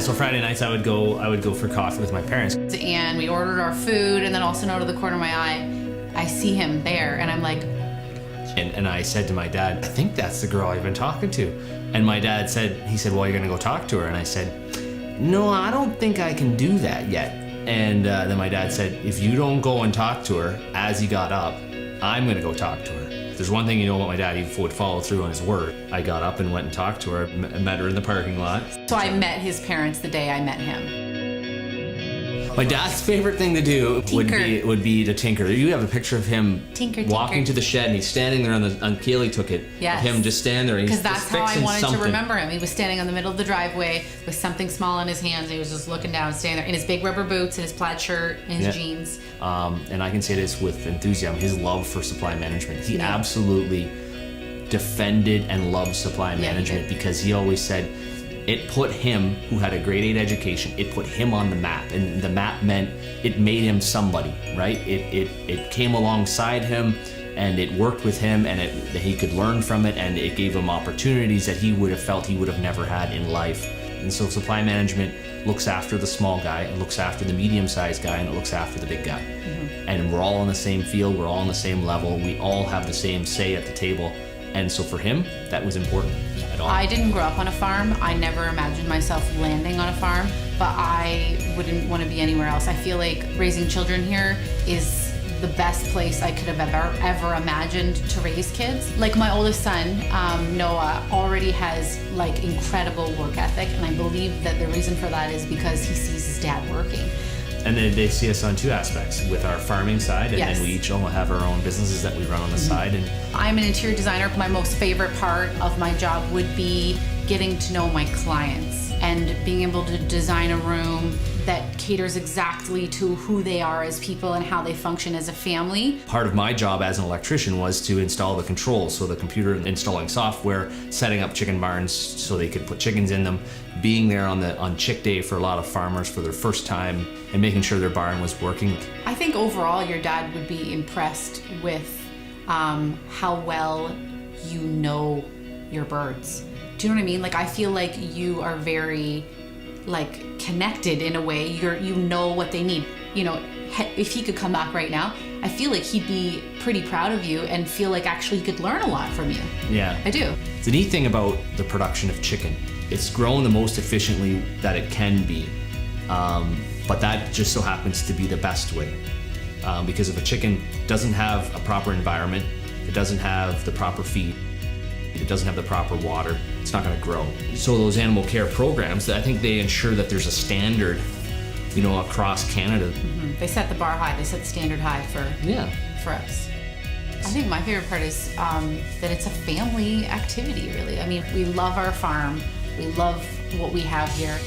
so Friday nights I would go for coffee with my parents. And we ordered our food, and then also out of the corner of my eye, I see him there, and I'm like... And I said to my dad, I think that's the girl I've been talking to. And my dad said, well, you're gonna go talk to her. And I said, no, I don't think I can do that yet. And then my dad said, if you don't go and talk to her as he got up, I'm gonna go talk to her. If there's one thing you know about my dad, he would follow through on his word. I got up and went and talked to her, met her in the parking lot. So I met his parents the day I met him. My dad's favorite thing to do would be to tinker. You have a picture of him walking to the shed, and he's standing there on Kahley took it. Yes. Of him just standing there. Because that's how I wanted to remember him. He was standing on the middle of the driveway with something small in his hands. He was just looking down, standing there in his big rubber boots and his plaid shirt and his jeans. And I can say this with enthusiasm, his love for supply management. He absolutely defended and loved supply management because he always said, it put him, who had a grade 8 education, it put him on the map. And the map meant it made him somebody, right? It came alongside him, and it worked with him, and he could learn from it, and it gave him opportunities that he would have felt he would have never had in life. And so supply management looks after the small guy, it looks after the medium-sized guy, and it looks after the big guy. Mm-hmm. And we're all on the same field, we're all on the same level, we all have the same say at the table. And so for him, that was important. I didn't grow up on a farm. I never imagined myself landing on a farm, but I wouldn't want to be anywhere else. I feel like raising children here is the best place I could have ever imagined to raise kids. Like my oldest son, Noah, already has like incredible work ethic, and I believe that the reason for that is because he sees his dad working. And then they see us on two aspects, with our farming side, and then we each all have our own businesses that we run on the side. And I'm an interior designer. My most favorite part of my job would be getting to know my clients and being able to design a room that caters exactly to who they are as people and how they function as a family. Part of my job as an electrician was to install the controls, so the computer installing software, setting up chicken barns so they could put chickens in them, being there on chick day for a lot of farmers for their first time, and making sure their barn was working. I think overall your dad would be impressed with how well you know your birds. Do you know what I mean? Like, I feel like you are very like connected in a way. You know what they need. You know, if he could come back right now, I feel like he'd be pretty proud of you and feel like actually he could learn a lot from you. Yeah. I do. The neat thing about the production of chicken, it's grown the most efficiently that it can be, but that just so happens to be the best way. Because if a chicken doesn't have a proper environment, it doesn't have the proper feed, it doesn't have the proper water, it's not going to grow. So those animal care programs, I think they ensure that there's a standard, you know, across Canada. Mm-hmm. They set the bar high, they set the standard high for us. I think my favorite part is that it's a family activity, really. I mean, we love our farm, we love what we have here.